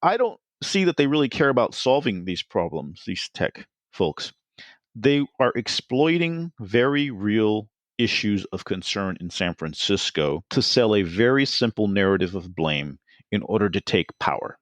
I don't see that they really care about solving these problems, these tech folks. They are exploiting very real issues of concern in San Francisco to sell a very simple narrative of blame in order to take power.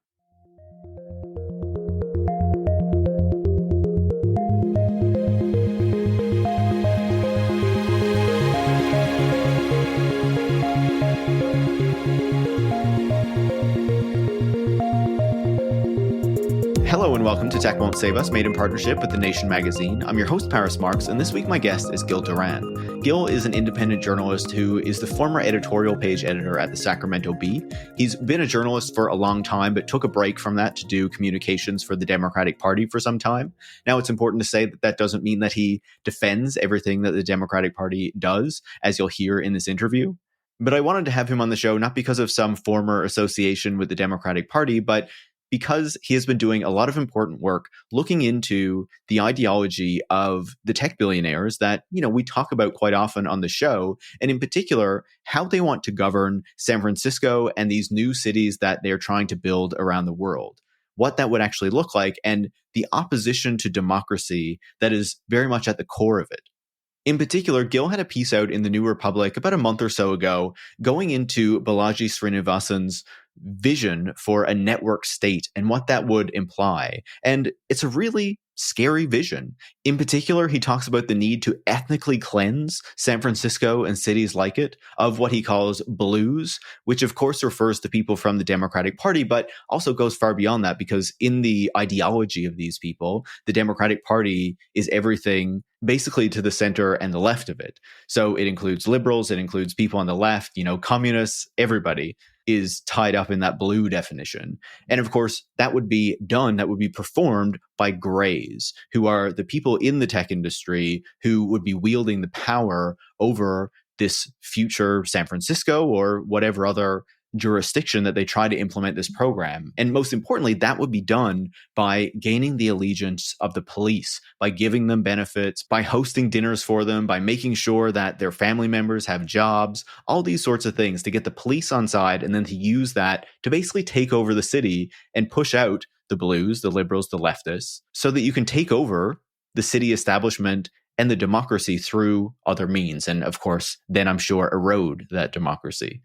Hello and welcome to Tech Won't Save Us, made in partnership with The Nation magazine. I'm your host, Paris Marx, and this week my guest is Gil Duran. Gil is an independent journalist who is the former editorial page editor at the Sacramento Bee. He's been a journalist for a long time, but took a break from that to do communications for the Democratic Party for some time. Now, it's important to say that that doesn't mean that he defends everything that the Democratic Party does, as you'll hear in this interview. But I wanted to have him on the show not because of some former association with the Democratic Party, but because he has been doing a lot of important work looking into the ideology of the tech billionaires that, we talk about quite often on the show, and in particular, how they want to govern San Francisco and these new cities that they're trying to build around the world. What that would actually look like, and the opposition to democracy that is very much at the core of it. In particular, Gil had a piece out in the New Republic about a month or so ago going into Balaji Srinivasan's vision for a network state and what that would imply. And it's a really scary vision. In particular, he talks about the need to ethnically cleanse San Francisco and cities like it of what he calls blues, which of course refers to people from the Democratic Party, but also goes far beyond that because in the ideology of these people, the Democratic Party is everything basically to the center and the left of it. So it includes liberals, it includes people on the left, communists, everybody is tied up in that blue definition. And of course, that would be performed by grays, who are the people in the tech industry who would be wielding the power over this future San Francisco or whatever other jurisdiction that they try to implement this program. And most importantly, that would be done by gaining the allegiance of the police, by giving them benefits, by hosting dinners for them, by making sure that their family members have jobs, all these sorts of things to get the police on side and then to use that to basically take over the city and push out the blues, the liberals, the leftists, so that you can take over the city establishment and the democracy through other means. And of course, then I'm sure erode that democracy.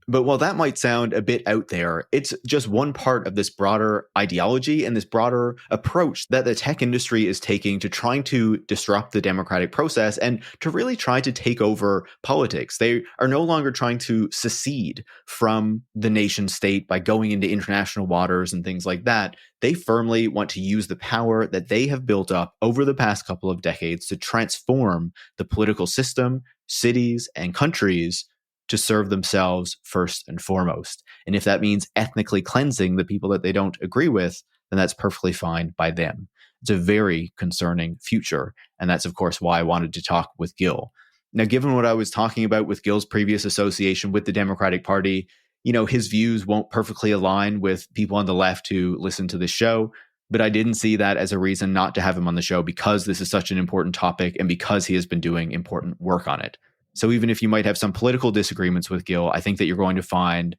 But while that might sound a bit out there, it's just one part of this broader ideology and this broader approach that the tech industry is taking to trying to disrupt the democratic process and to really try to take over politics. They are no longer trying to secede from the nation state by going into international waters and things like that. They firmly want to use the power that they have built up over the past couple of decades to transform the political system, cities, and countries to serve themselves first and foremost. And if that means ethnically cleansing the people that they don't agree with, then that's perfectly fine by them. It's a very concerning future. And that's, of course, why I wanted to talk with Gil. Now, given what I was talking about with Gil's previous association with the Democratic Party, his views won't perfectly align with people on the left who listen to this show. But I didn't see that as a reason not to have him on the show because this is such an important topic and because he has been doing important work on it. So even if you might have some political disagreements with Gil, I think that you're going to find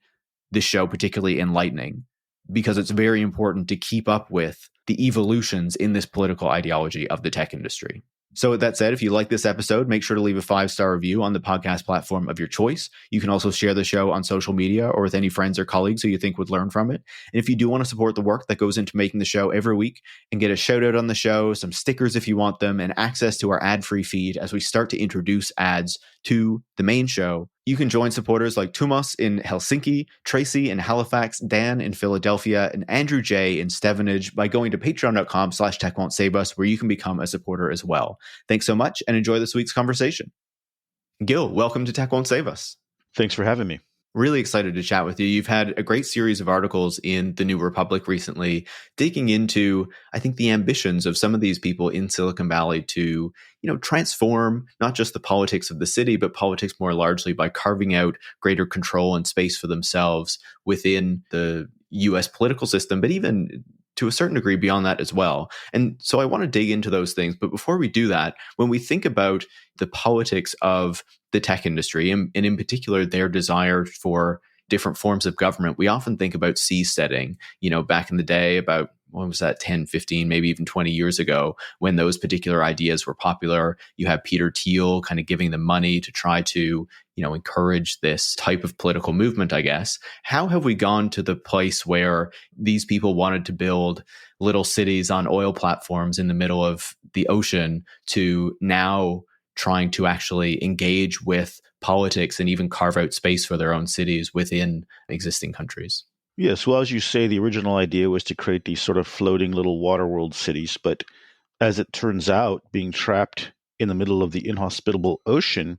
this show particularly enlightening because it's very important to keep up with the evolutions in this political ideology of the tech industry. So with that said, if you like this episode, make sure to leave a 5-star review on the podcast platform of your choice. You can also share the show on social media or with any friends or colleagues who you think would learn from it. And if you do want to support the work that goes into making the show every week and get a shout out on the show, some stickers if you want them, and access to our ad-free feed as we start to introduce ads to the main show, you can join supporters like Tumas in Helsinki, Tracy in Halifax, Dan in Philadelphia, and Andrew J in Stevenage by going to patreon.com/techwon'tsave-us, where you can become a supporter as well. Thanks so much and enjoy this week's conversation. Gil, welcome to Tech Won't Save Us. Thanks for having me. Really excited to chat with you. You've had a great series of articles in the New Republic recently, digging into, I think, the ambitions of some of these people in Silicon Valley to, transform not just the politics of the city, but politics more largely by carving out greater control and space for themselves within the US political system, but even to a certain degree beyond that as well. And so I want to dig into those things. But before we do that, when we think about the politics of the tech industry, and in particular their desire for different forms of government, we often think about seasteading. Back in the day, about what was that, 10, 15, maybe even 20 years ago, when those particular ideas were popular. You have Peter Thiel kind of giving them money to try to, encourage this type of political movement, I guess. How have we gone to the place where these people wanted to build little cities on oil platforms in the middle of the ocean to now trying to actually engage with politics and even carve out space for their own cities within existing countries? Yes, well, as you say, the original idea was to create these sort of floating little water world cities. But as it turns out, being trapped in the middle of the inhospitable ocean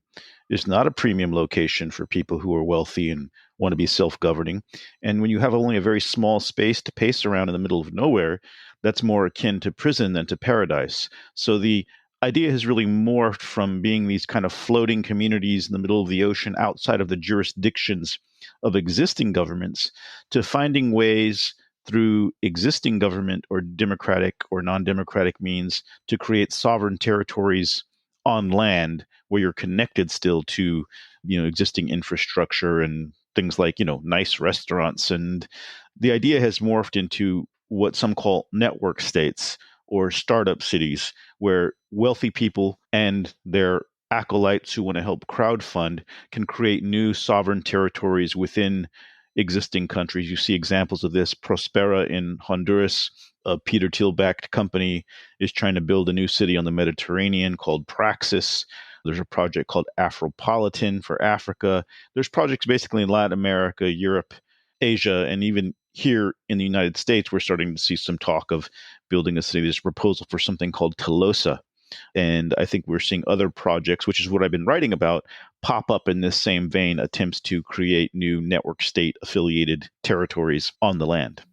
is not a premium location for people who are wealthy and want to be self-governing. And when you have only a very small space to pace around in the middle of nowhere, that's more akin to prison than to paradise. So the idea has really morphed from being these kind of floating communities in the middle of the ocean outside of the jurisdictions of existing governments to finding ways through existing government or democratic or non-democratic means to create sovereign territories on land where you're connected still to, existing infrastructure and things like, nice restaurants. And the idea has morphed into what some call network states or startup cities, where wealthy people and their acolytes who want to help crowdfund can create new sovereign territories within existing countries. You see examples of this. Prospera in Honduras, a Peter Thiel-backed company, is trying to build a new city on the Mediterranean called Praxis. There's a project called Afropolitan for Africa. There's projects basically in Latin America, Europe, Asia, and even here in the United States, we're starting to see some talk of building a city. There's a proposal for something called Tolosa. And I think we're seeing other projects, which is what I've been writing about, pop up in this same vein, attempts to create new network state affiliated territories on the land.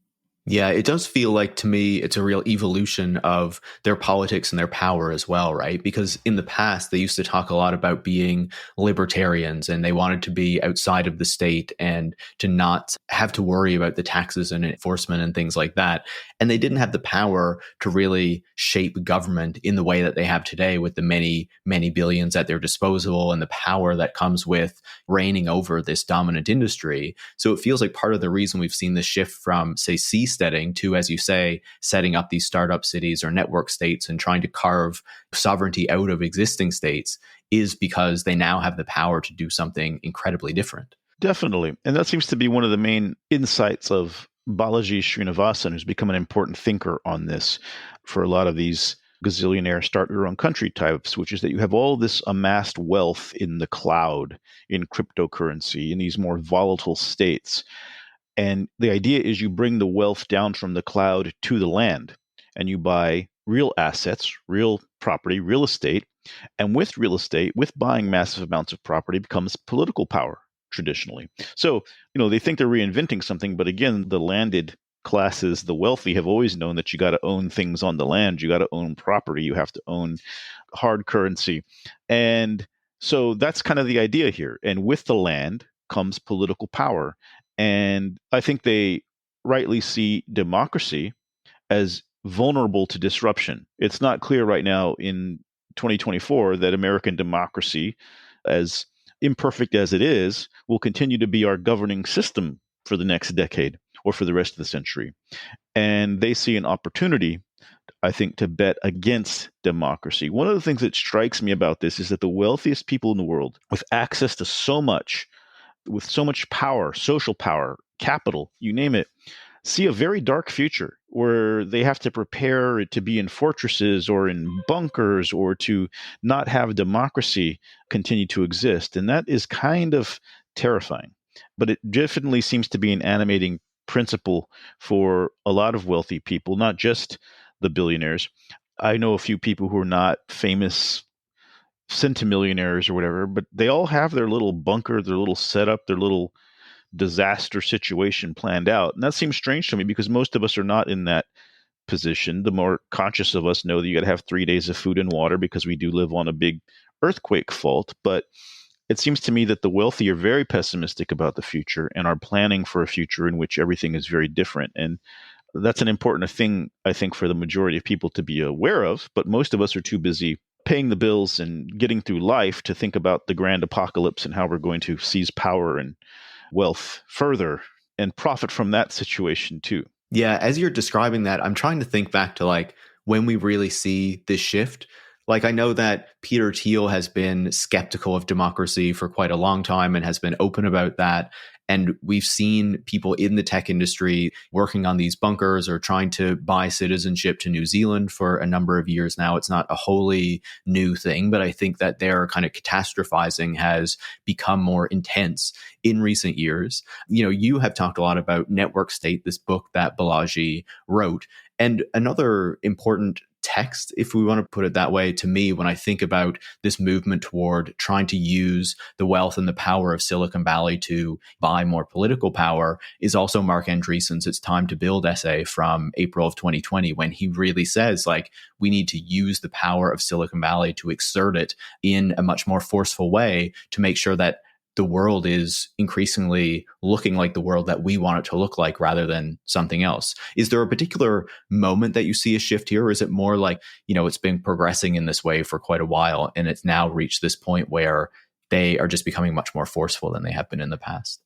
Yeah, it does feel like to me it's a real evolution of their politics and their power as well, right? Because in the past, they used to talk a lot about being libertarians and they wanted to be outside of the state and to not have to worry about the taxes and enforcement and things like that. And they didn't have the power to really shape government in the way that they have today with the many, many billions at their disposal and the power that comes with reigning over this dominant industry. So it feels like part of the reason we've seen this shift from, say, seasteading to, as you say, setting up these startup cities or network states and trying to carve sovereignty out of existing states is because they now have the power to do something incredibly different. Definitely. And that seems to be one of the main insights of Balaji Srinivasan, who's become an important thinker on this for a lot of these gazillionaire start your own country types, which is that you have all this amassed wealth in the cloud, in cryptocurrency, in these more volatile states. And the idea is you bring the wealth down from the cloud to the land and you buy real assets, real property, real estate. And with real estate, with buying massive amounts of property becomes political power traditionally. So, they think they're reinventing something, but again, the landed classes, the wealthy, have always known that you got to own things on the land. You got to own property. You have to own hard currency. And so that's kind of the idea here. And with the land comes political power. And I think they rightly see democracy as vulnerable to disruption. It's not clear right now in 2024 that American democracy, as imperfect as it is, will continue to be our governing system for the next decade or for the rest of the century. And they see an opportunity, I think, to bet against democracy. One of the things that strikes me about this is that the wealthiest people in the world, with access to so much, with so much power, social power, capital, you name it, see a very dark future where they have to prepare to be in fortresses or in bunkers or to not have democracy continue to exist. And that is kind of terrifying. But it definitely seems to be an animating principle for a lot of wealthy people, not just the billionaires. I know a few people who are not famous centimillionaires or whatever, but they all have their little bunker, their little setup, their little disaster situation planned out. And that seems strange to me because most of us are not in that position. The more conscious of us know that you got to have 3 days of food and water because we do live on a big earthquake fault. But it seems to me that the wealthy are very pessimistic about the future and are planning for a future in which everything is very different. And that's an important thing, I think, for the majority of people to be aware of. But most of us are too busy paying the bills and getting through life to think about the grand apocalypse and how we're going to seize power and wealth further and profit from that situation too. Yeah, as you're describing that, I'm trying to think back to like when we really see this shift. Like, I know that Peter Thiel has been skeptical of democracy for quite a long time and has been open about that. And we've seen people in the tech industry working on these bunkers or trying to buy citizenship to New Zealand for a number of years now. It's not a wholly new thing, but I think that their kind of catastrophizing has become more intense in recent years. You know, you have talked a lot about Network State, this book that Balaji wrote. And another important text, if we want to put it that way, to me, when I think about this movement toward trying to use the wealth and the power of Silicon Valley to buy more political power, is also Mark Andreessen's It's Time to Build essay from April of 2020, when he really says, like, we need to use the power of Silicon Valley to exert it in a much more forceful way to make sure that the world is increasingly looking like the world that we want it to look like rather than something else. Is there a particular moment that you see a shift here? Or is it more like, you know, it's been progressing in this way for quite a while and it's now reached this point where they are just becoming much more forceful than they have been in the past?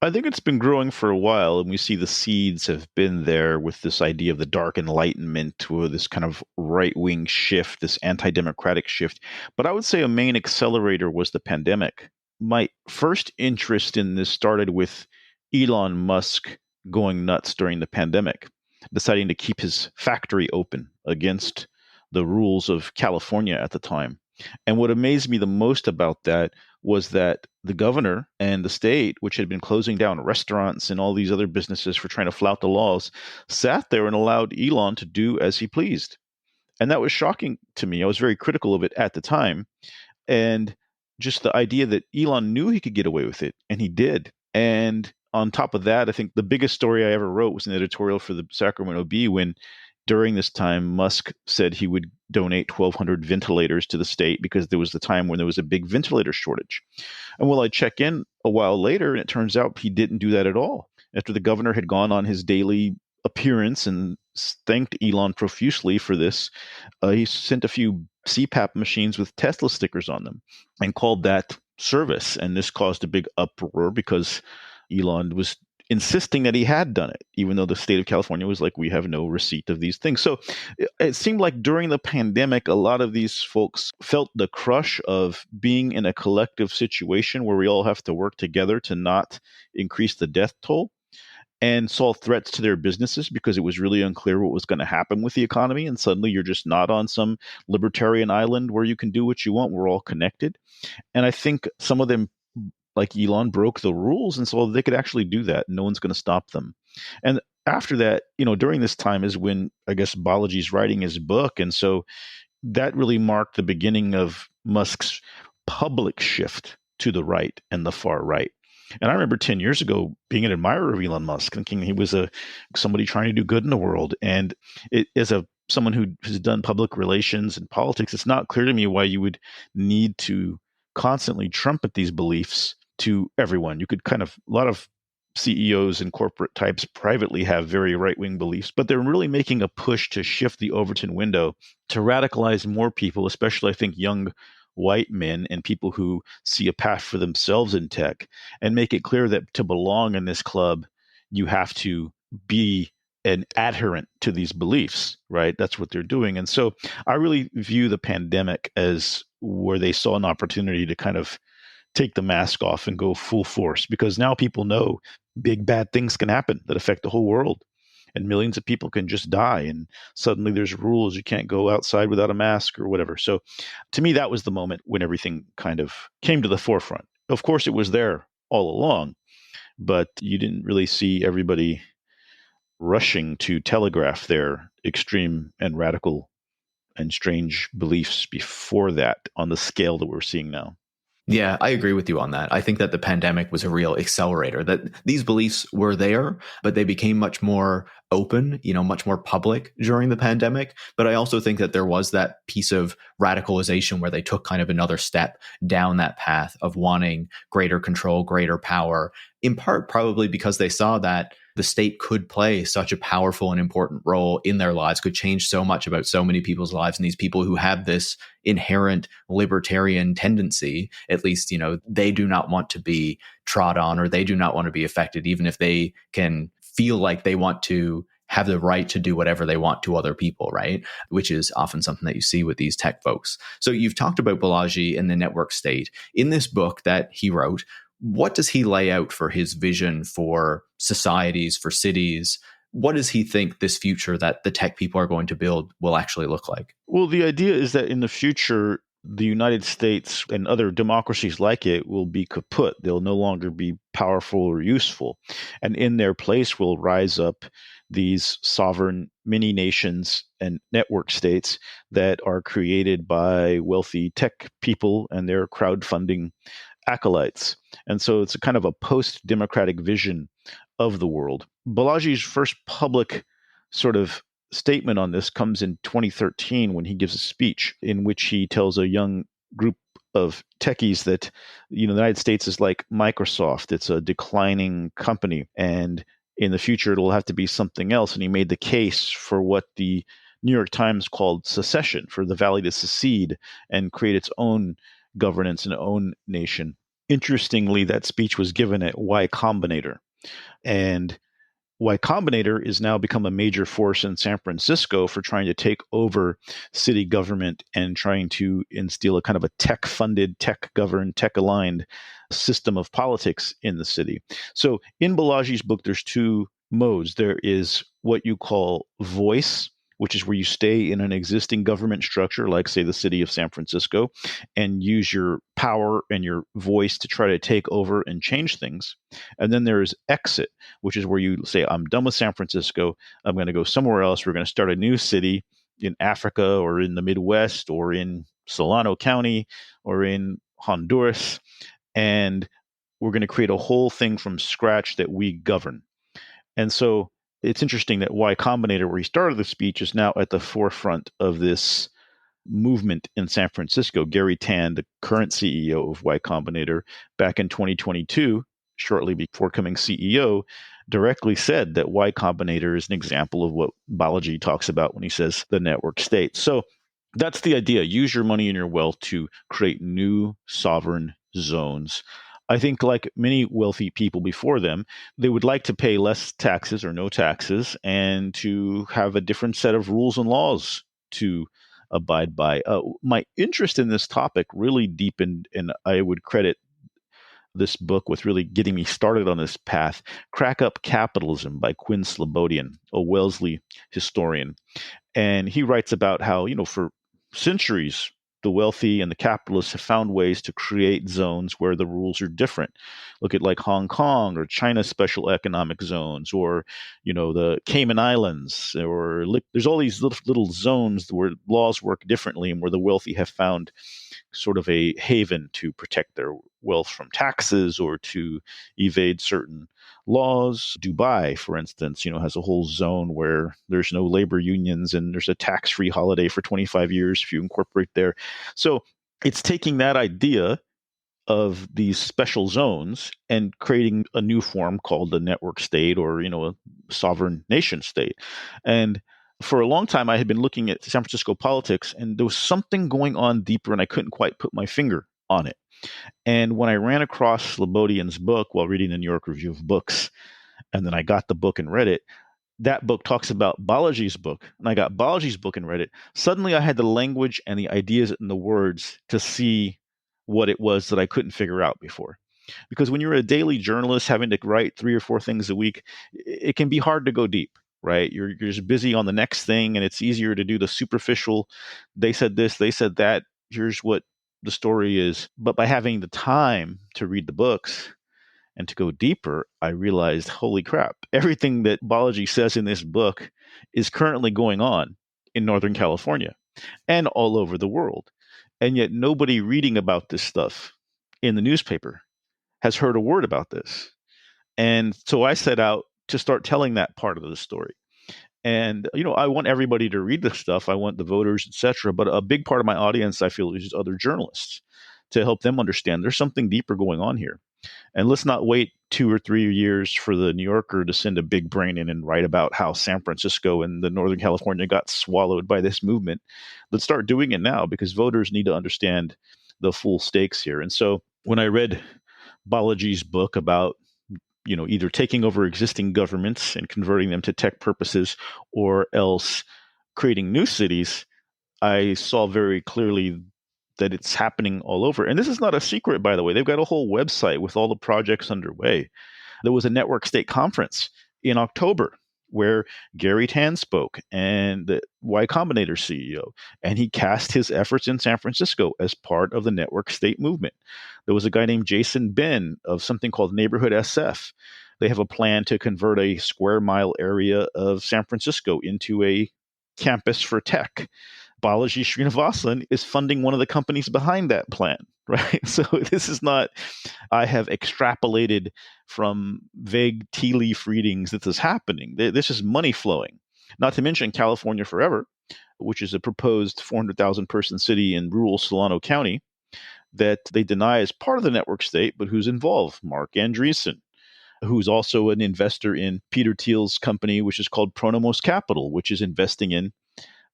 I think it's been growing for a while, and we see the seeds have been there with this idea of the dark enlightenment, or this kind of right-wing shift, this anti-democratic shift. But I would say a main accelerator was the pandemic. My first interest in this started with Elon Musk going nuts during the pandemic, deciding to keep his factory open against the rules of California at the time. And what amazed me the most about that was that the governor and the state, which had been closing down restaurants and all these other businesses for trying to flout the laws, sat there and allowed Elon to do as he pleased. And that was shocking to me. I was very critical of it at the time. And just the idea that Elon knew he could get away with it, and he did. And on top of that, I think the biggest story I ever wrote was an editorial for the Sacramento Bee when, during this time, Musk said he would donate 1,200 ventilators to the state because there was the time when there was a big ventilator shortage. And well, I check in a while later, and it turns out he didn't do that at all. After the governor had gone on his daily appearance and thanked Elon profusely for this, he sent a few CPAP machines with Tesla stickers on them and called that service. And this caused a big uproar because Elon was insisting that he had done it, even though the state of California was like, we have no receipt of these things. So it seemed like during the pandemic, a lot of these folks felt the crush of being in a collective situation where we all have to work together to not increase the death toll, and saw threats to their businesses because it was really unclear what was going to happen with the economy. And suddenly you're just not on some libertarian island where you can do what you want. We're all connected. And I think some of them, like Elon, broke the rules, and so they could actually do that. No one's going to stop them. And after that, you know, during this time is when I guess Balaji's writing his book. And so that really marked the beginning of Musk's public shift to the right and the far right. And I remember 10 years ago being an admirer of Elon Musk, thinking he was somebody trying to do good in the world. And as someone who has done public relations and politics, it's not clear to me why you would need to constantly trumpet these beliefs to everyone. You could a lot of CEOs and corporate types privately have very right-wing beliefs, but they're really making a push to shift the Overton window to radicalize more people, especially I think young white men and people who see a path for themselves in tech, and make it clear that to belong in this club, you have to be an adherent to these beliefs, right? That's what they're doing. And so I really view the pandemic as where they saw an opportunity to kind of take the mask off and go full force, because now people know big bad things can happen that affect the whole world. And millions of people can just die. And suddenly there's rules. You can't go outside without a mask or whatever. So to me, that was the moment when everything kind of came to the forefront. Of course, it was there all along, but you didn't really see everybody rushing to telegraph their extreme and radical and strange beliefs before that on the scale that we're seeing now. Yeah, I agree with you on that. I think that the pandemic was a real accelerator, that these beliefs were there, but they became much more open, much more public during the pandemic. But I also think that there was that piece of radicalization where they took kind of another step down that path of wanting greater control, greater power, in part probably because they saw that the state could play such a powerful and important role in their lives, could change so much about so many people's lives. And these people who have this inherent libertarian tendency, at least, they do not want to be trod on, or they do not want to be affected, even if they can feel like they want to have the right to do whatever they want to other people, right? Which is often something that you see with these tech folks. So you've talked about Balaji and the network state. In this book that he wrote, what does he lay out for his vision for societies, for cities? What does he think this future that the tech people are going to build will actually look like? Well, the idea is that in the future, the United States and other democracies like it will be kaput. They'll no longer be powerful or useful. And in their place will rise up these sovereign mini nations and network states that are created by wealthy tech people and their crowdfunding acolytes. And so it's a kind of a post-democratic vision of the world. Balaji's first public sort of statement on this comes in 2013 when he gives a speech in which he tells a young group of techies that the United States is like Microsoft. It's a declining company, and in the future it'll have to be something else. And he made the case for what the New York Times called secession, for the Valley to secede and create its own governance and own nation. Interestingly, that speech was given at Y Combinator, and Y Combinator is now become a major force in San Francisco for trying to take over city government and trying to instill a kind of a tech-funded, tech-governed, tech-aligned system of politics in the city. So in Balaji's book, there's two modes. There is what you call voice, which is where you stay in an existing government structure, like, say, the city of San Francisco, and use your power and your voice to try to take over and change things. And then there is exit, which is where you say, I'm done with San Francisco. I'm going to go somewhere else. We're going to start a new city in Africa or in the Midwest or in Solano County or in Honduras. And we're going to create a whole thing from scratch that we govern. And so it's interesting that Y Combinator, where he started the speech, is now at the forefront of this movement in San Francisco. Gary Tan, the current CEO of Y Combinator, back in 2022, shortly before becoming CEO, directly said that Y Combinator is an example of what Balaji talks about when he says the network state. So that's the idea. Use your money and your wealth to create new sovereign zones. I think, like many wealthy people before them, they would like to pay less taxes or no taxes and to have a different set of rules and laws to abide by. My interest in this topic really deepened, and I would credit this book with really getting me started on this path. Crack Up Capitalism by Quinn Slobodian, a Wellesley historian. And he writes about how, for centuries, the wealthy and the capitalists have found ways to create zones where the rules are different. Look at like Hong Kong or China's special economic zones, or, the Cayman Islands, or there's all these little zones where laws work differently and where the wealthy have found sort of a haven to protect their wealth from taxes or to evade certain laws. Dubai, for instance, has a whole zone where there's no labor unions and there's a tax-free holiday for 25 years if you incorporate there. So it's taking that idea of these special zones and creating a new form called the network state, or, a sovereign nation state. And for a long time, I had been looking at San Francisco politics, and there was something going on deeper, and I couldn't quite put my finger on it. And when I ran across Slobodian's book while reading the New York Review of Books, and then I got the book and read it, that book talks about Balaji's book, and I got Balaji's book and read it. Suddenly I had the language and the ideas and the words to see what it was that I couldn't figure out before. Because when you're a daily journalist having to write 3 or 4 things a week, it can be hard to go deep, right? You're just busy on the next thing, and it's easier to do the superficial. They said this, they said that. Here's what the story is. But by having the time to read the books and to go deeper, I realized, holy crap, everything that Balaji says in this book is currently going on in Northern California and all over the world. And yet nobody reading about this stuff in the newspaper has heard a word about this. And so I set out to start telling that part of the story. And, I want everybody to read this stuff. I want the voters, etc. But a big part of my audience, I feel, is other journalists, to help them understand there's something deeper going on here. And let's not wait 2 or 3 years for the New Yorker to send a big brain in and write about how San Francisco and the Northern California got swallowed by this movement. Let's start doing it now, because voters need to understand the full stakes here. And so when I read Balaji's book about, either taking over existing governments and converting them to tech purposes, or else creating new cities, I saw very clearly that it's happening all over. And this is not a secret, by the way. They've got a whole website with all the projects underway. There was a network state conference in October where Gary Tan spoke, and the Y Combinator CEO, and he cast his efforts in San Francisco as part of the network state movement. There was a guy named Jason Ben of something called Neighborhood SF. They have a plan to convert a square mile area of San Francisco into a campus for tech. Balaji Srinivasan is funding one of the companies behind that plan, right? So this is not, I have extrapolated from vague tea leaf readings that this is happening. This is money flowing. Not to mention California Forever, which is a proposed 400,000 person city in rural Solano County that they deny as part of the network state, but who's involved. Mark Andreessen, who's also an investor in Peter Thiel's company, which is called Pronomos Capital, which is investing in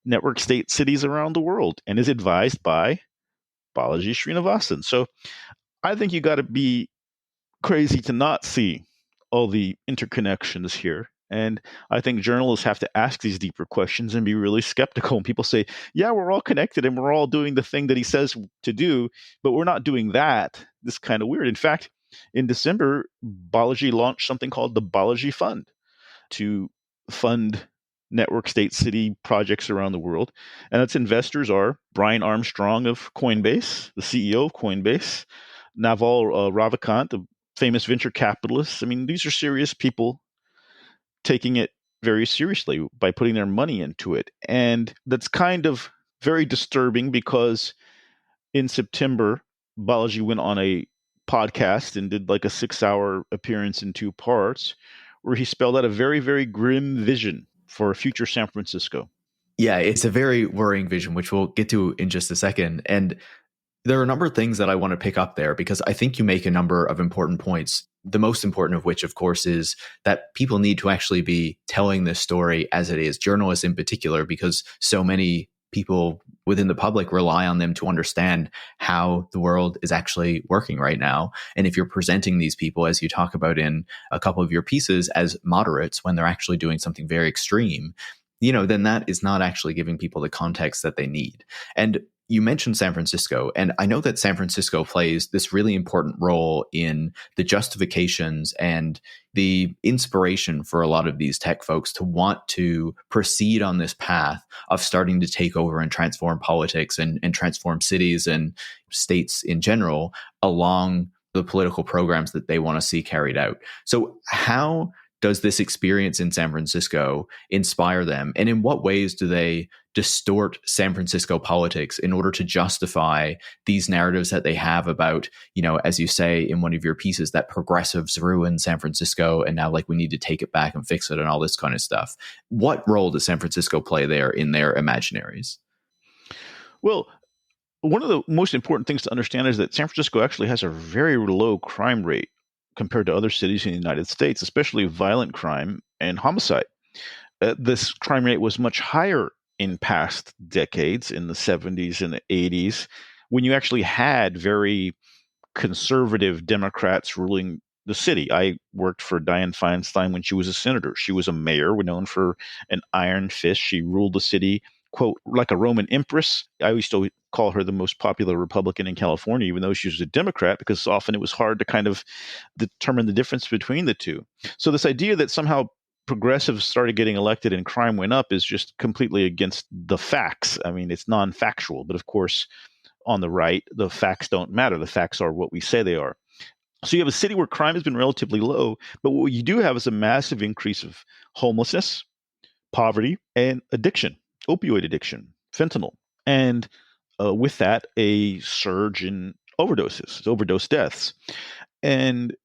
network state cities around the world and is advised by Balaji Srinivasan. So I think you got to be crazy to not see all the interconnections here. And I think journalists have to ask these deeper questions and be really skeptical. And people say, yeah, we're all connected and we're all doing the thing that he says to do, but we're not doing that. This is kind of weird. In fact, in December, Balaji launched something called the Balaji Fund to fund network state city projects around the world. And its investors are Brian Armstrong of Coinbase, the CEO of Coinbase, Naval Ravikant, a famous venture capitalist. I mean, these are serious people taking it very seriously by putting their money into it. And that's kind of very disturbing, because in September, Balaji went on a podcast and did like a 6-hour appearance in 2 parts, where he spelled out a very, very grim vision for future San Francisco. Yeah, it's a very worrying vision, which we'll get to in just a second. And there are a number of things that I want to pick up there, because I think you make a number of important points. The most important of which, of course, is that people need to actually be telling this story as it is, journalists in particular, because so many people within the public rely on them to understand how the world is actually working right now. And if you're presenting these people, as you talk about in a couple of your pieces, as moderates when they're actually doing something very extreme, then that is not actually giving people the context that they need. And you mentioned San Francisco, and I know that San Francisco plays this really important role in the justifications and the inspiration for a lot of these tech folks to want to proceed on this path of starting to take over and transform politics and transform cities and states in general along the political programs that they want to see carried out. So how does this experience in San Francisco inspire them? And in what ways do they distort San Francisco politics in order to justify these narratives that they have about, as you say in one of your pieces, that progressives ruined San Francisco and now we need to take it back and fix it and all this kind of stuff? What role does San Francisco play there in their imaginaries? Well, one of the most important things to understand is that San Francisco actually has a very low crime rate compared to other cities in the United States, especially violent crime and homicide. This crime rate was much higher in past decades, in the 70s and the 80s, when you actually had very conservative Democrats ruling the city. I worked for Dianne Feinstein when she was a senator. She was a mayor, known for an iron fist. She ruled the city, quote, like a Roman empress. I used to call her the most popular Republican in California, even though she was a Democrat, because often it was hard to kind of determine the difference between the two. So this idea that somehow progressives started getting elected and crime went up is just completely against the facts. I mean, it's non-factual, but of course, on the right, the facts don't matter. The facts are what we say they are. So you have a city where crime has been relatively low, but what you do have is a massive increase of homelessness, poverty, and addiction, opioid addiction, fentanyl. And with that, a surge in overdoses, overdose deaths. And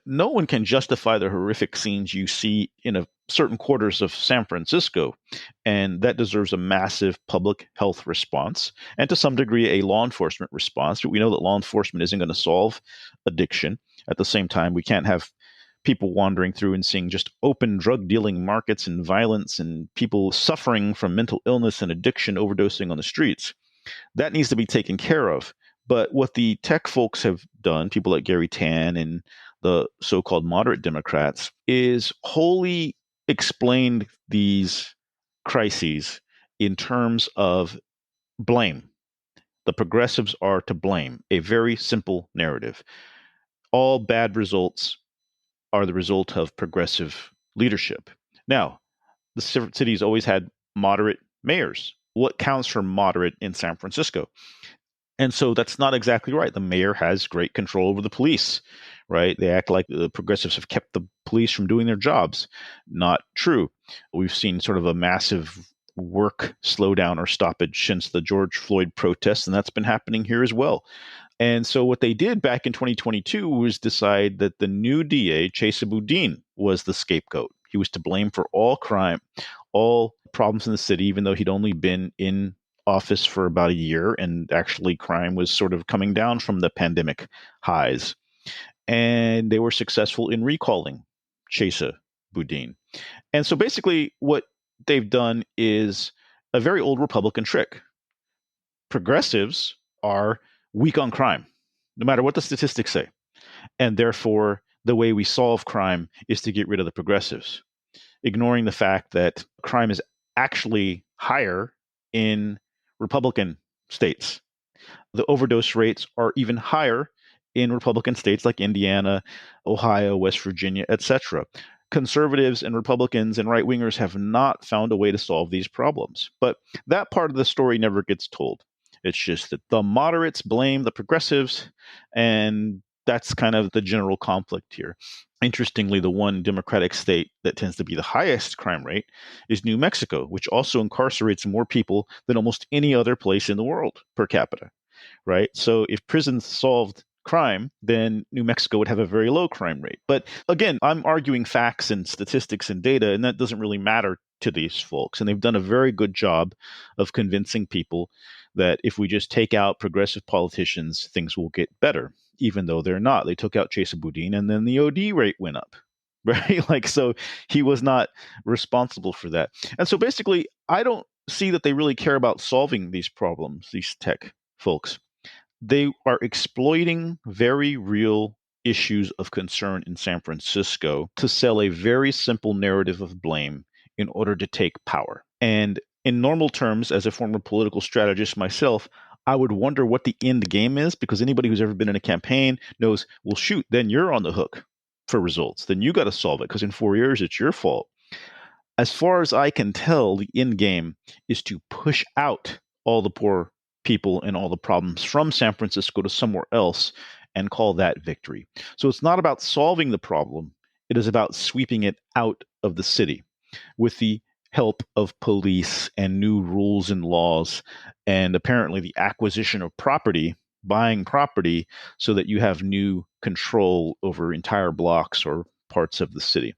no one can justify the horrific scenes you see in certain quarters of San Francisco, and that deserves a massive public health response, and to some degree a law enforcement response. But we know that law enforcement isn't going to solve addiction. at the same time, we can't have people wandering through and seeing just open drug dealing markets and violence and people suffering from mental illness and addiction, overdosing on the streets. That needs to be taken care of. But what the tech folks have done, people like Gary Tan and the so-called moderate Democrats, is wholly explained these crises in terms of blame. The progressives are to blame. A very simple narrative. All bad results are the result of progressive leadership. Now, the city's always had moderate mayors. What counts for moderate in San Francisco? And so that's not exactly right. The mayor has great control over the police, right? They act like the progressives have kept the police from doing their jobs. Not true. We've seen sort of a massive work slowdown or stoppage since the George Floyd protests, and that's been happening here as well. And so what they did back in 2022 was decide that the new DA, Chesa Boudin, was the scapegoat. He was to blame for all crime, all problems in the city, even though he'd only been in office for about a year, and actually crime was sort of coming down from the pandemic highs. And they were successful in recalling Chesa Boudin. And so basically what they've done is a very old Republican trick. Progressives are weak on crime, no matter what the statistics say. And therefore, the way we solve crime is to get rid of the progressives, ignoring the fact that crime is actually higher in Republican states. The overdose rates are even higher in Republican states like Indiana, Ohio, West Virginia, etc. Conservatives and Republicans and right-wingers have not found a way to solve these problems. But that part of the story never gets told. It's just that the moderates blame the progressives, and that's kind of the general conflict here. Interestingly, the one Democratic state that tends to be the highest crime rate is New Mexico, which also incarcerates more people than almost any other place in the world per capita, right? So if prisons solved crime, then New Mexico would have a very low crime rate. But again, I'm arguing facts and statistics and data, and that doesn't really matter to these folks. And they've done a very good job of convincing people that if we just take out progressive politicians, things will get better, even though they're not. They took out Chesa Boudin, and then the OD rate went up, right? Like, so he was not responsible for that. And so basically, I don't see that they really care about solving these problems, these tech folks. They are exploiting very real issues of concern in San Francisco to sell a very simple narrative of blame in order to take power. And in normal terms, as a former political strategist myself, I would wonder what the end game is, because anybody who's ever been in a campaign knows, well, shoot, then you're on the hook for results. Then you got to solve it, because in 4 years, it's your fault. As far as I can tell, the end game is to push out all the poor people and all the problems from San Francisco to somewhere else and call that victory. So it's not about solving the problem. It is about sweeping it out of the city with the help of police and new rules and laws, and apparently the acquisition of property, buying property so that you have new control over entire blocks or parts of the city.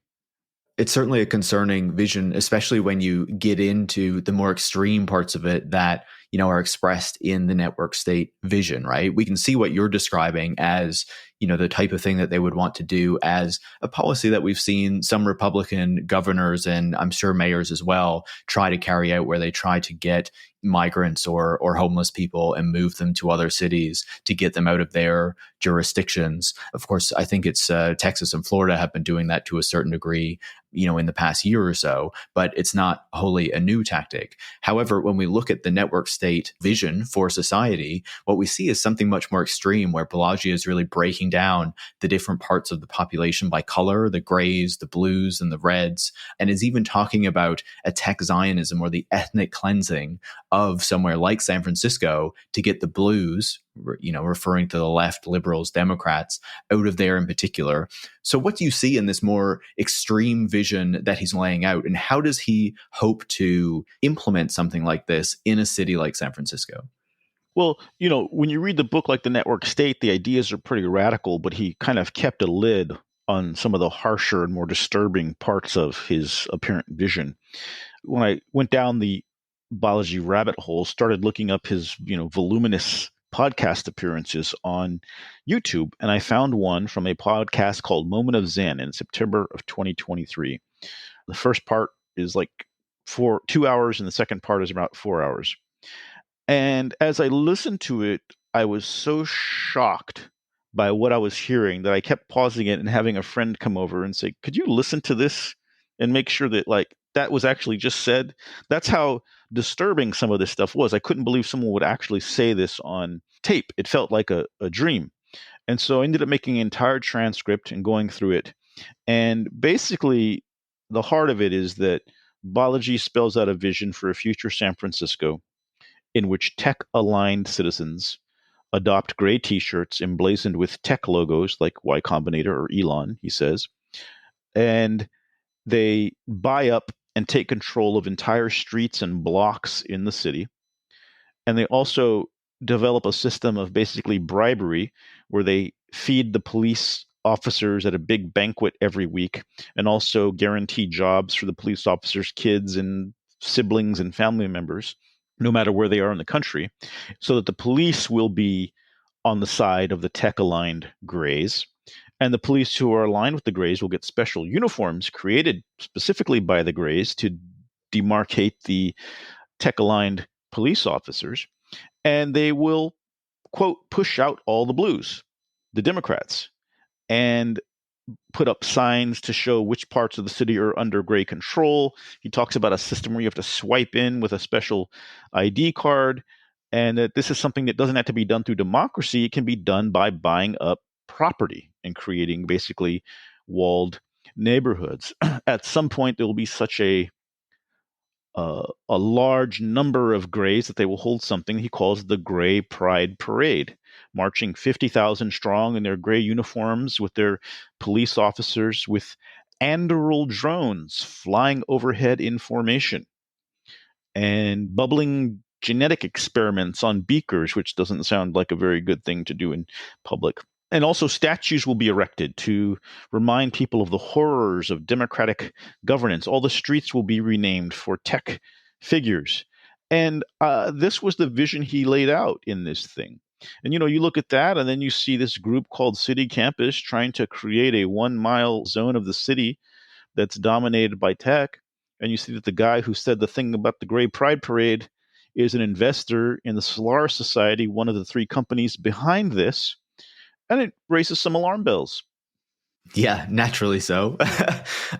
It's certainly a concerning vision, especially when you get into the more extreme parts of it that, are expressed in the network state vision, right? We can see what you're describing as, the type of thing that they would want to do as a policy that we've seen some Republican governors and I'm sure mayors as well try to carry out, where they try to get migrants or homeless people and move them to other cities to get them out of their jurisdictions. Of course, I think it's Texas and Florida have been doing that to a certain degree, in the past year or so, but it's not wholly a new tactic. However, when we look at the network state vision for society, what we see is something much more extreme, where Balaji is really breaking down the different parts of the population by color, the grays, the blues, and the reds, and is even talking about a tech Zionism or the ethnic cleansing of somewhere like San Francisco to get the blues, referring to the left, liberals, Democrats, out of there in particular. So what do you see in this more extreme vision that he's laying out, and how does he hope to implement something like this in a city like San Francisco? Well, when you read the book like The Network State, the ideas are pretty radical, but he kind of kept a lid on some of the harsher and more disturbing parts of his apparent vision. When I went down the Balaji rabbit hole, started looking up his, voluminous podcast appearances on YouTube, and I found one from a podcast called Moment of Zen in September of 2023. The first part is like 2 hours, and the second part is about 4 hours. And as I listened to it, I was so shocked by what I was hearing that I kept pausing it and having a friend come over and say, "Could you listen to this and make sure that like that was actually just said?" That's how disturbing some of this stuff was. I couldn't believe someone would actually say this on tape. It felt like a dream. And so I ended up making an entire transcript and going through it. And basically, the heart of it is that Balaji spells out a vision for a future San Francisco in which tech-aligned citizens adopt gray T-shirts emblazoned with tech logos like Y Combinator or Elon, he says, and they buy up and take control of entire streets and blocks in the city. And they also develop a system of basically bribery where they feed the police officers at a big banquet every week and also guarantee jobs for the police officers' kids and siblings and family members, no matter where they are in the country, so that the police will be on the side of the tech-aligned grays. And the police who are aligned with the grays will get special uniforms created specifically by the grays to demarcate the tech-aligned police officers. And they will, quote, push out all the blues, the Democrats, and put up signs to show which parts of the city are under gray control. He talks about a system where you have to swipe in with a special ID card, and that this is something that doesn't have to be done through democracy. It can be done by buying up property and creating basically walled neighborhoods. At some point, there will be such a large number of grays that they will hold something he calls the Gray Pride Parade, marching 50,000 strong in their gray uniforms with their police officers with Anduril drones flying overhead in formation and bubbling genetic experiments on beakers, which doesn't sound like a very good thing to do in public. And also statues will be erected to remind people of the horrors of democratic governance. All the streets will be renamed for tech figures. And this was the vision he laid out in this thing. And, you look at that and then you see this group called City Campus trying to create a 1 mile zone of the city that's dominated by tech. And you see that the guy who said the thing about the Gray Pride Parade is an investor in the Solaris Society, one of the three companies behind this. And it raises some alarm bells. Yeah, naturally so.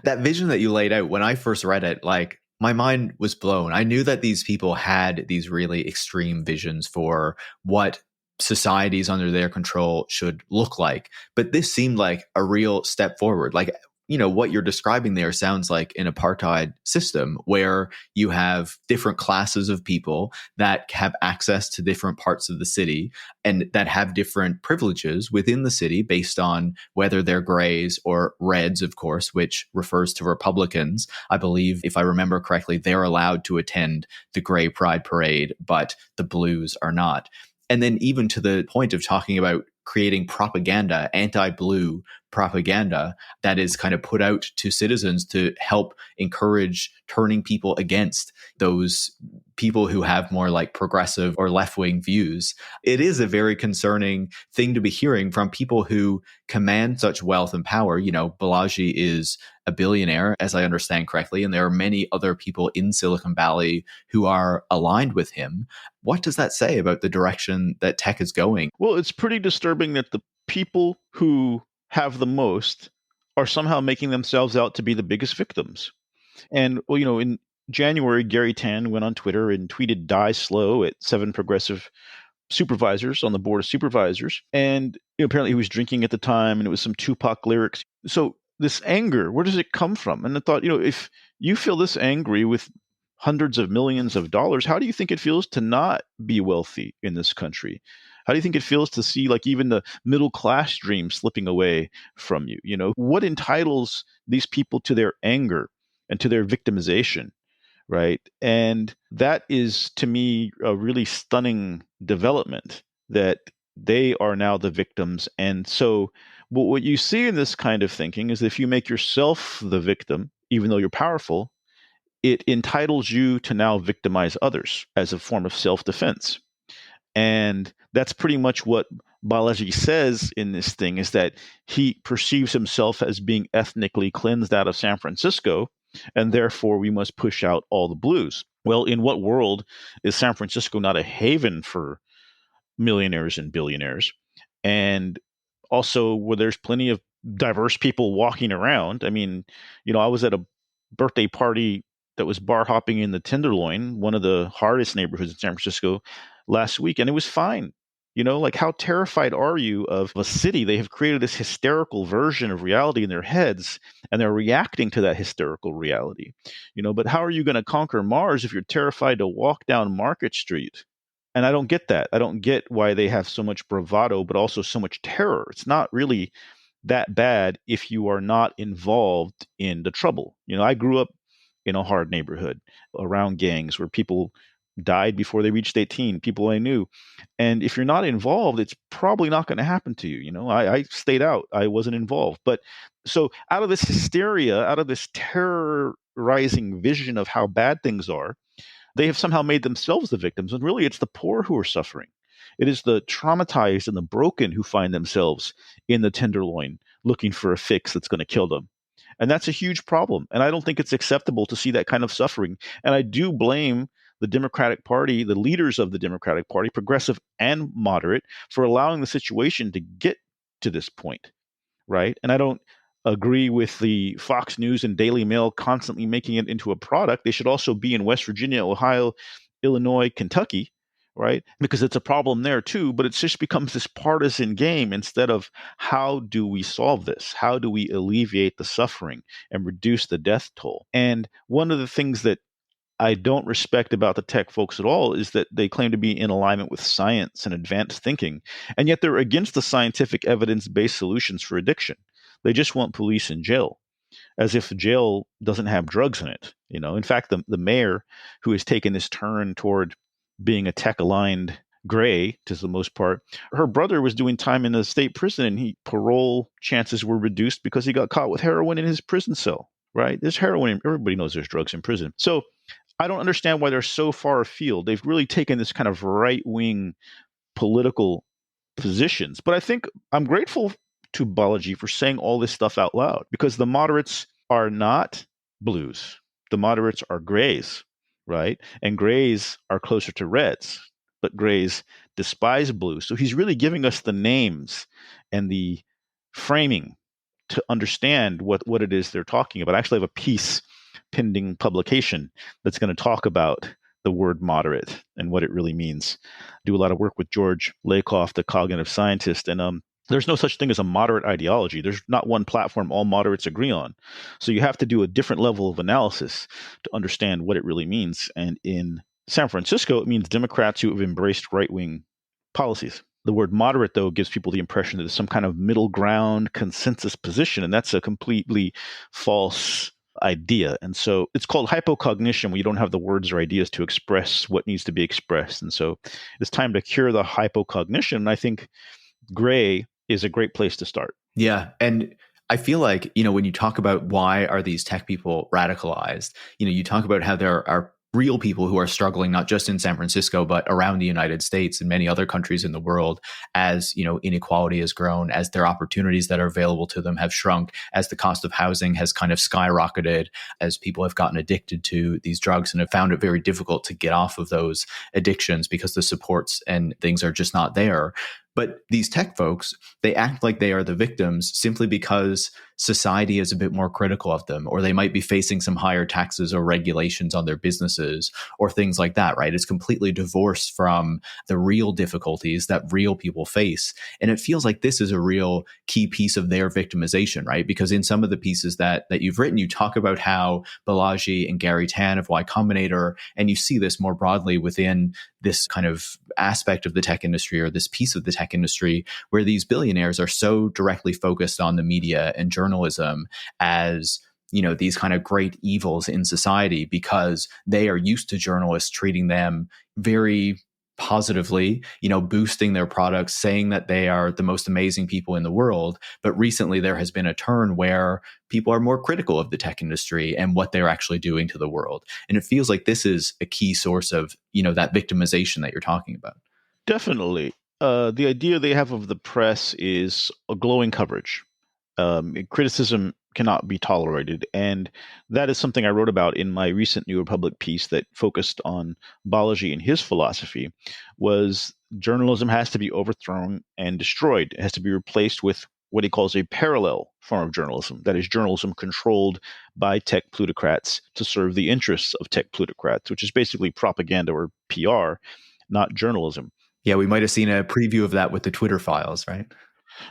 That vision that you laid out, when I first read it, like my mind was blown. I knew that these people had these really extreme visions for what societies under their control should look like. But this seemed like a real step forward. Like, what you're describing there sounds like an apartheid system where you have different classes of people that have access to different parts of the city and that have different privileges within the city based on whether they're grays or reds, of course, which refers to Republicans. I believe, if I remember correctly, they're allowed to attend the Gray Pride Parade, but the blues are not. And then even to the point of talking about creating propaganda, anti-blue propaganda that is kind of put out to citizens to help encourage turning people against those people who have more like progressive or left-wing views. It is a very concerning thing to be hearing from people who command such wealth and power. Balaji is a billionaire, as I understand correctly, and there are many other people in Silicon Valley who are aligned with him. What does that say about the direction that tech is going? Well, it's pretty disturbing that the people who have the most are somehow making themselves out to be the biggest victims. And, in January, Gary Tan went on Twitter and tweeted "Die slow" at 7 progressive supervisors on the board of supervisors. And apparently he was drinking at the time, and it was some Tupac lyrics. So this anger, where does it come from? And I thought, if you feel this angry with hundreds of millions of dollars, how do you think it feels to not be wealthy in this country? How do you think it feels to see like even the middle class dream slipping away from you? What entitles these people to their anger and to their victimization, right? And that is, to me, a really stunning development that they are now the victims. And so what you see in this kind of thinking is if you make yourself the victim, even though you're powerful, it entitles you to now victimize others as a form of self-defense. And that's pretty much what Balaji says in this thing, is that he perceives himself as being ethnically cleansed out of San Francisco, and therefore we must push out all the blues. Well, in what world is San Francisco not a haven for millionaires and billionaires? And also, where there's plenty of diverse people walking around. I mean, I was at a birthday party that was bar hopping in the Tenderloin, one of the hardest neighborhoods in San Francisco, last week, and it was fine. Like, how terrified are you of a city? They have created this hysterical version of reality in their heads, and they're reacting to that hysterical reality. But how are you going to conquer Mars if you're terrified to walk down Market Street? And I don't get that. I don't get why they have so much bravado, but also so much terror. It's not really that bad if you are not involved in the trouble. I grew up in a hard neighborhood around gangs where people died before they reached 18, people I knew. And if you're not involved, it's probably not going to happen to you. I stayed out. I wasn't involved. But so out of this hysteria, out of this terrorizing vision of how bad things are, they have somehow made themselves the victims. And really, it's the poor who are suffering. It is the traumatized and the broken who find themselves in the Tenderloin looking for a fix that's going to kill them. And that's a huge problem. And I don't think it's acceptable to see that kind of suffering. And I do blame the Democratic Party, the leaders of the Democratic Party, progressive and moderate, for allowing the situation to get to this point, right? And I don't agree with the Fox News and Daily Mail constantly making it into a product. They should also be in West Virginia, Ohio, Illinois, Kentucky, right? Because it's a problem there too, but it just becomes this partisan game instead of how do we solve this? How do we alleviate the suffering and reduce the death toll? And one of the things that I don't respect about the tech folks at all is that they claim to be in alignment with science and advanced thinking, and yet they're against the scientific evidence-based solutions for addiction. They just want police in jail, as if jail doesn't have drugs in it. In fact, the mayor, who has taken this turn toward being a tech-aligned gray to the most part, her brother was doing time in a state prison, and parole chances were reduced because he got caught with heroin in his prison cell. Right? There's heroin. Everybody knows there's drugs in prison. So I don't understand why they're so far afield. They've really taken this kind of right-wing political positions. But I think I'm grateful to Balaji for saying all this stuff out loud, because the moderates are not blues. The moderates are grays, right? And grays are closer to reds, but grays despise blues. So he's really giving us the names and the framing to understand what it is they're talking about. I actually have a piece pending publication that's going to talk about the word moderate and what it really means. I do a lot of work with George Lakoff, the cognitive scientist, and there's no such thing as a moderate ideology. There's not one platform all moderates agree on. So you have to do a different level of analysis to understand what it really means. And in San Francisco, it means Democrats who have embraced right-wing policies. The word moderate, though, gives people the impression that there's some kind of middle ground consensus position, and that's a completely false idea. And so it's called hypocognition, when you don't have the words or ideas to express what needs to be expressed. And so it's time to cure the hypocognition. And I think gray is a great place to start. Yeah. And I feel like, when you talk about why are these tech people radicalized, you talk about how there are real people who are struggling, not just in San Francisco, but around the United States and many other countries in the world, as inequality has grown, as their opportunities that are available to them have shrunk, as the cost of housing has kind of skyrocketed, as people have gotten addicted to these drugs and have found it very difficult to get off of those addictions because the supports and things are just not there. But these tech folks, they act like they are the victims simply because society is a bit more critical of them, or they might be facing some higher taxes or regulations on their businesses or things like that, right? It's completely divorced from the real difficulties that real people face. And it feels like this is a real key piece of their victimization, right? Because in some of the pieces that you've written, you talk about how Balaji and Gary Tan of Y Combinator, and you see this more broadly within this kind of aspect of the tech industry, or this piece of the tech industry, where these billionaires are so directly focused on the media and journalism as these kind of great evils in society, because they are used to journalists treating them very positively, boosting their products, saying that they are the most amazing people in the world. But recently there has been a turn where people are more critical of the tech industry and what they're actually doing to the world. And it feels like this is a key source of, that victimization that you're talking about. Definitely. The idea they have of the press is a glowing coverage. Criticism cannot be tolerated, and that is something I wrote about in my recent New Republic piece that focused on Balaji and his philosophy. Was journalism has to be overthrown and destroyed. It has to be replaced with what he calls a parallel form of journalism. That is, journalism controlled by tech plutocrats to serve the interests of tech plutocrats, which is basically propaganda or PR, not journalism. Yeah, we might have seen a preview of that with the Twitter files, right?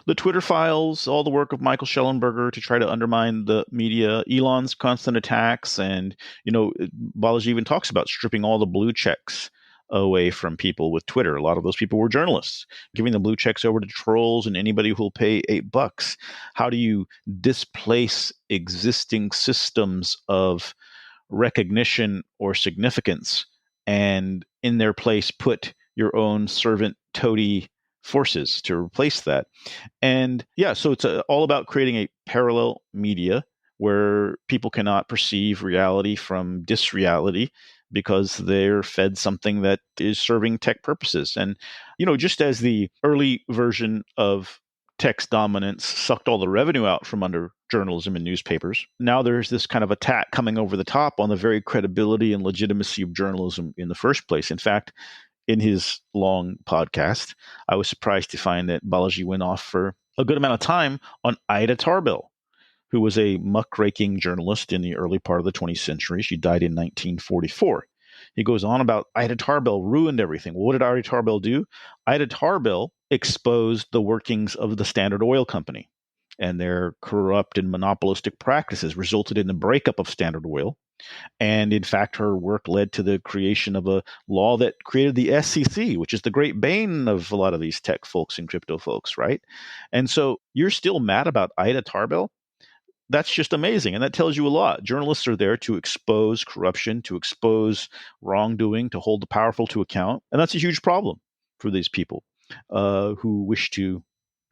The Twitter files, all the work of Michael Schellenberger to try to undermine the media, Elon's constant attacks, and Balaji even talks about stripping all the blue checks away from people with Twitter. A lot of those people were journalists, giving the blue checks over to trolls and anybody who'll pay $8. How do you displace existing systems of recognition or significance and in their place put your own servant toady forces to replace that? And yeah, so it's all about creating a parallel media where people cannot perceive reality from disreality because they're fed something that is serving tech purposes. And, just as the early version of tech's dominance sucked all the revenue out from under journalism and newspapers, now there's this kind of attack coming over the top on the very credibility and legitimacy of journalism in the first place. In fact, in his long podcast, I was surprised to find that Balaji went off for a good amount of time on Ida Tarbell, who was a muckraking journalist in the early part of the 20th century. She died in 1944. He goes on about Ida Tarbell ruined everything. Well, what did Ida Tarbell do? Ida Tarbell exposed the workings of the Standard Oil Company, and their corrupt and monopolistic practices resulted in the breakup of Standard Oil. And in fact, her work led to the creation of a law that created the SEC, which is the great bane of a lot of these tech folks and crypto folks, right? And so you're still mad about Ida Tarbell? That's just amazing. And that tells you a lot. Journalists are there to expose corruption, to expose wrongdoing, to hold the powerful to account. And that's a huge problem for these people who wish to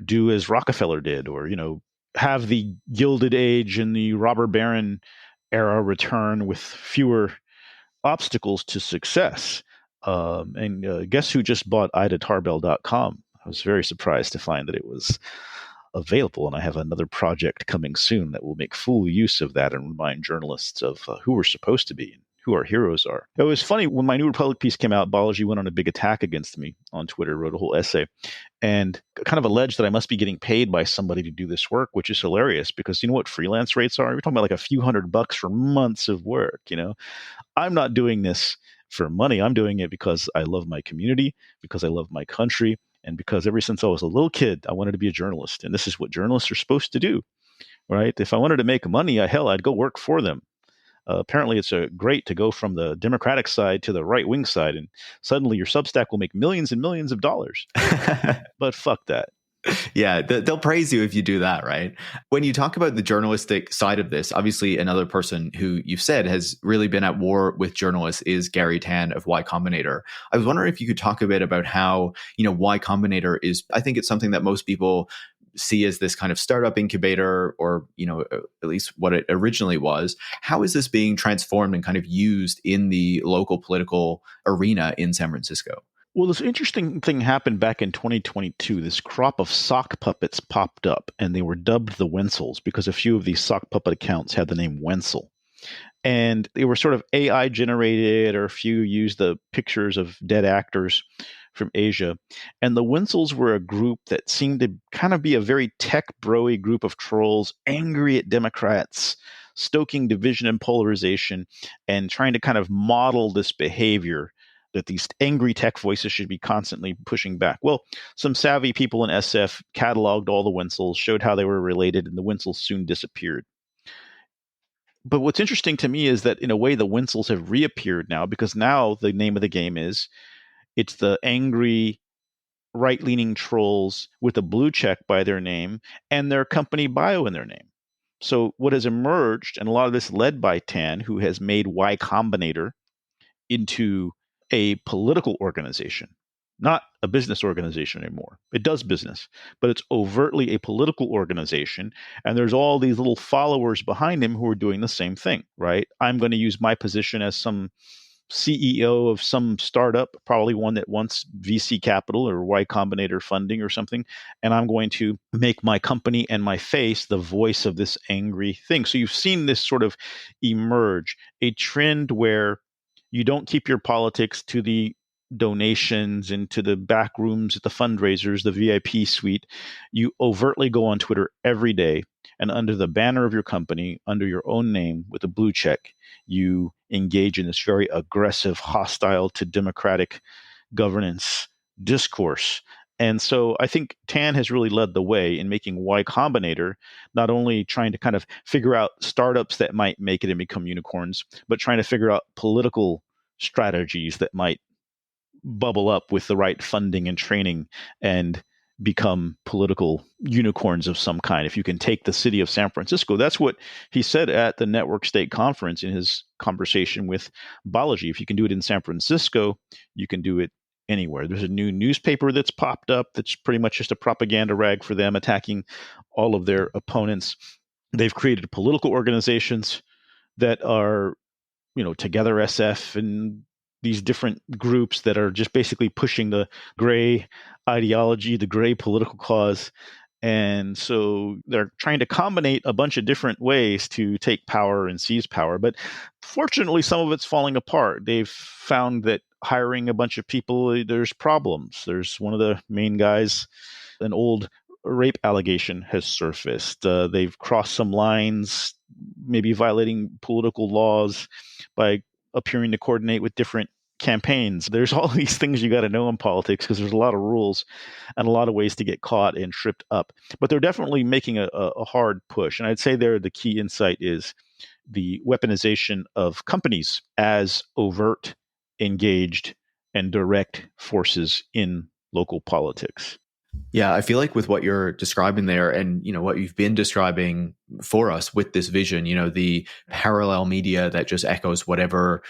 do as Rockefeller did, or, have the Gilded Age and the robber baron era return with fewer obstacles to success. And guess who just bought idatarbell.com? I was very surprised to find that it was available, and I have another project coming soon that will make full use of that and remind journalists of who we're supposed to be and who our heroes are. It was funny, when my New Republic piece came out, Balaji went on a big attack against me on Twitter, wrote a whole essay, and kind of alleged that I must be getting paid by somebody to do this work, which is hilarious because you know what freelance rates are? We're talking about like a few $100 for months of work. I'm not doing this for money. I'm doing it because I love my community, because I love my country, and because ever since I was a little kid, I wanted to be a journalist. And this is what journalists are supposed to do, right? If I wanted to make money, I'd go work for them. Apparently, it's great to go from the Democratic side to the right-wing side, and suddenly your Substack will make millions and millions of dollars. But fuck that. Yeah, they'll praise you if you do that, right? When you talk about the journalistic side of this, obviously another person who you've said has really been at war with journalists is Gary Tan of Y Combinator. I was wondering if you could talk a bit about how, Y Combinator is, I think it's something that most people see as this kind of startup incubator, or, at least what it originally was. How is this being transformed and kind of used in the local political arena in San Francisco? Well, this interesting thing happened back in 2022. This crop of sock puppets popped up, and they were dubbed the Wenzels because a few of these sock puppet accounts had the name Wenzel. And they were sort of AI generated, or a few used the pictures of dead actors from Asia. And the Wenzels were a group that seemed to kind of be a very tech bro-y group of trolls, angry at Democrats, stoking division and polarization, and trying to kind of model this behavior that these angry tech voices should be constantly pushing back. Well, some savvy people in SF cataloged all the Wenzels, showed how they were related, and the Wenzels soon disappeared. But what's interesting to me is that in a way the Wenzels have reappeared now, because now the name of the game is it's the angry right-leaning trolls with a blue check by their name and their company bio in their name. So what has emerged, and a lot of this led by Tan, who has made Y Combinator into a political organization, not a business organization anymore. It does business, but it's overtly a political organization. And there's all these little followers behind him who are doing the same thing, right? I'm going to use my position as some CEO of some startup, probably one that wants VC capital or Y Combinator funding or something, and I'm going to make my company and my face the voice of this angry thing. So you've seen this sort of emerge, a trend where you don't keep your politics to the donations and to the back rooms at the fundraisers, the VIP suite. You overtly go on Twitter every day, and under the banner of your company, under your own name with a blue check, you engage in this very aggressive, hostile to democratic governance discourse. And so I think Tan has really led the way in making Y Combinator not only trying to kind of figure out startups that might make it and become unicorns, but trying to figure out political strategies that might bubble up with the right funding and training and become political unicorns of some kind. If you can take the city of San Francisco, that's what he said at the Network State Conference in his conversation with Balaji. If you can do it in San Francisco, you can do it anywhere. There's a new newspaper that's popped up that's pretty much just a propaganda rag for them, attacking all of their opponents. They've created political organizations that are, Together SF and these different groups that are just basically pushing the gray ideology, the gray political cause. And so they're trying to combine a bunch of different ways to take power and seize power. But fortunately, some of it's falling apart. They've found that hiring a bunch of people, there's problems. There's one of the main guys, an old rape allegation has surfaced. They've crossed some lines, maybe violating political laws by appearing to coordinate with different campaigns. There's all these things you got to know in politics because there's a lot of rules and a lot of ways to get caught and tripped up. But they're definitely making a hard push. And I'd say there the key insight is the weaponization of companies as overt, engaged, and direct forces in local politics. Yeah, I feel like with what you're describing there and, what you've been describing for us with this vision, the parallel media that just echoes whatever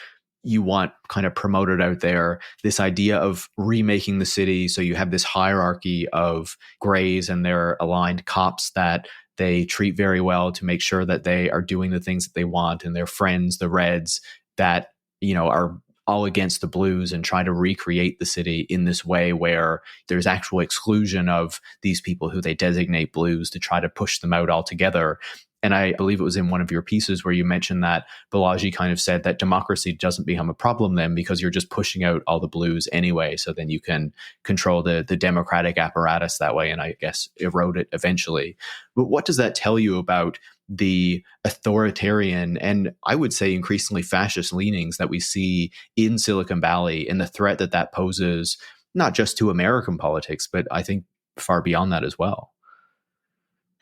you want kind of promoted out there, this idea of remaking the city. So you have this hierarchy of grays and their aligned cops that they treat very well to make sure that they are doing the things that they want, and their friends, the reds, that, are all against the blues and try to recreate the city in this way where there's actual exclusion of these people who they designate blues to try to push them out altogether. And I believe it was in one of your pieces where you mentioned that Balaji kind of said that democracy doesn't become a problem then because you're just pushing out all the blues anyway. So then you can control the democratic apparatus that way and I guess erode it eventually. But what does that tell you about the authoritarian and I would say increasingly fascist leanings that we see in Silicon Valley and the threat that poses not just to American politics, but I think far beyond that as well?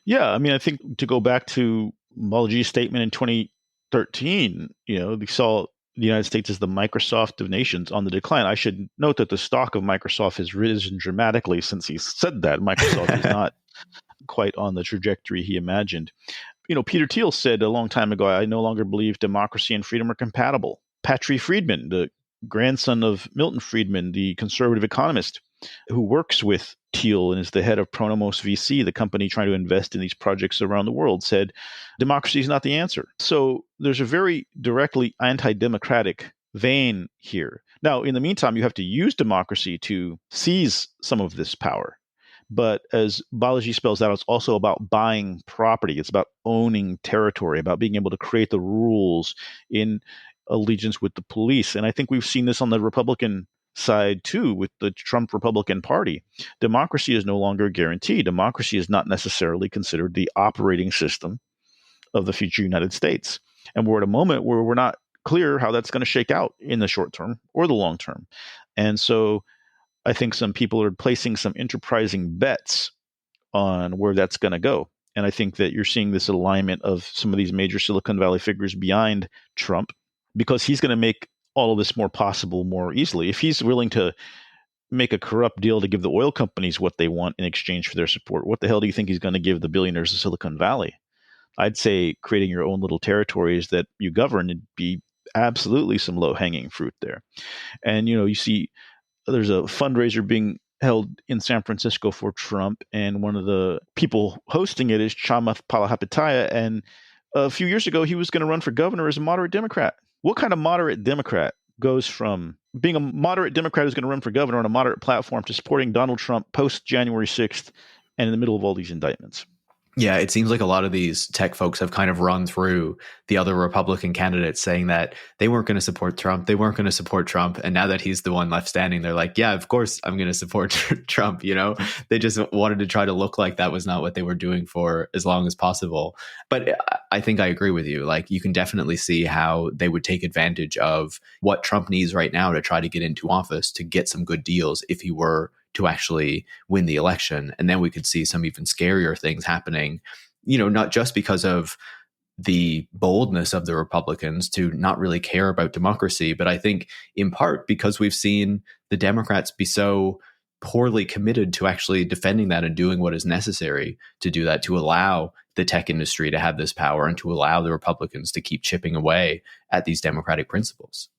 Yeah, I mean, I think to go back to Balaji's statement in 2013, they saw the United States as the Microsoft of nations on the decline. I should note that the stock of Microsoft has risen dramatically since he said that. Microsoft is not quite on the trajectory he imagined. Peter Thiel said a long time ago, I no longer believe democracy and freedom are compatible. Patry Friedman, the grandson of Milton Friedman, the conservative economist who works with Thiel and is the head of Pronomos VC, the company trying to invest in these projects around the world, said democracy is not the answer. So there's a very directly anti-democratic vein here. Now, in the meantime, you have to use democracy to seize some of this power. But as Balaji spells out, it's also about buying property. It's about owning territory, about being able to create the rules in allegiance with the police. And I think we've seen this on the Republican side too, with the Trump Republican Party. Democracy is no longer guaranteed. Democracy is not necessarily considered the operating system of the future United States. And we're at a moment where we're not clear how that's going to shake out in the short term or the long term. And so I think some people are placing some enterprising bets on where that's going to go. And I think that you're seeing this alignment of some of these major Silicon Valley figures behind Trump because he's going to make all of this more possible more easily. If he's willing to make a corrupt deal to give the oil companies what they want in exchange for their support, what the hell do you think he's going to give the billionaires of Silicon Valley? I'd say creating your own little territories that you govern would be absolutely some low-hanging fruit there. And, you see there's a fundraiser being held in San Francisco for Trump, and one of the people hosting it is Chamath Palihapitiya. And a few years ago, he was going to run for governor as a moderate Democrat. What kind of moderate Democrat goes from being a moderate Democrat who's going to run for governor on a moderate platform to supporting Donald Trump post January 6th and in the middle of all these indictments. Yeah, it seems like a lot of these tech folks have kind of run through the other Republican candidates saying that they weren't going to support Trump. They weren't going to support Trump. And now that he's the one left standing, they're like, yeah, of course I'm going to support Trump. You know, they just wanted to try to look like that was not what they were doing for as long as possible. But I think I agree with you. Like, you can definitely see how they would take advantage of what Trump needs right now to try to get into office to get some good deals if he were to actually win the election. And then we could see some even scarier things happening, you know, not just because of the boldness of the Republicans to not really care about democracy, but I think in part because we've seen the Democrats be so poorly committed to actually defending that and doing what is necessary to do that, to allow the tech industry to have this power and to allow the Republicans to keep chipping away at these democratic principles.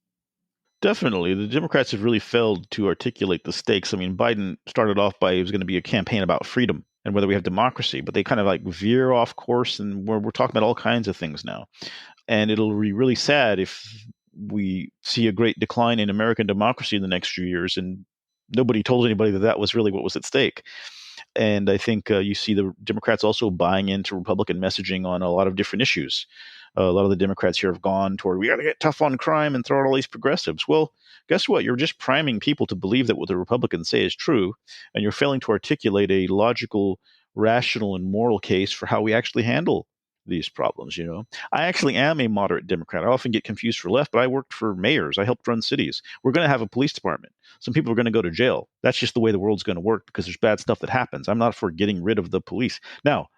Definitely. The Democrats have really failed to articulate the stakes. I mean, Biden started off by it was going to be a campaign about freedom and whether we have democracy, but they kind of like veer off course, and we're talking about all kinds of things now. And it'll be really sad if we see a great decline in American democracy in the next few years, and nobody told anybody that that was really what was at stake. And I think you see the Democrats also buying into Republican messaging on a lot of different issues. A lot of the Democrats here have gone toward, we got to get tough on crime and throw out all these progressives. Well, guess what? You're just priming people to believe that what the Republicans say is true, and you're failing to articulate a logical, rational, and moral case for how we actually handle these problems. You know, I actually am a moderate Democrat. I often get confused for left, but I worked for mayors. I helped run cities. We're going to have a police department. Some people are going to go to jail. That's just the way the world's going to work because there's bad stuff that happens. I'm not for getting rid of the police. Now,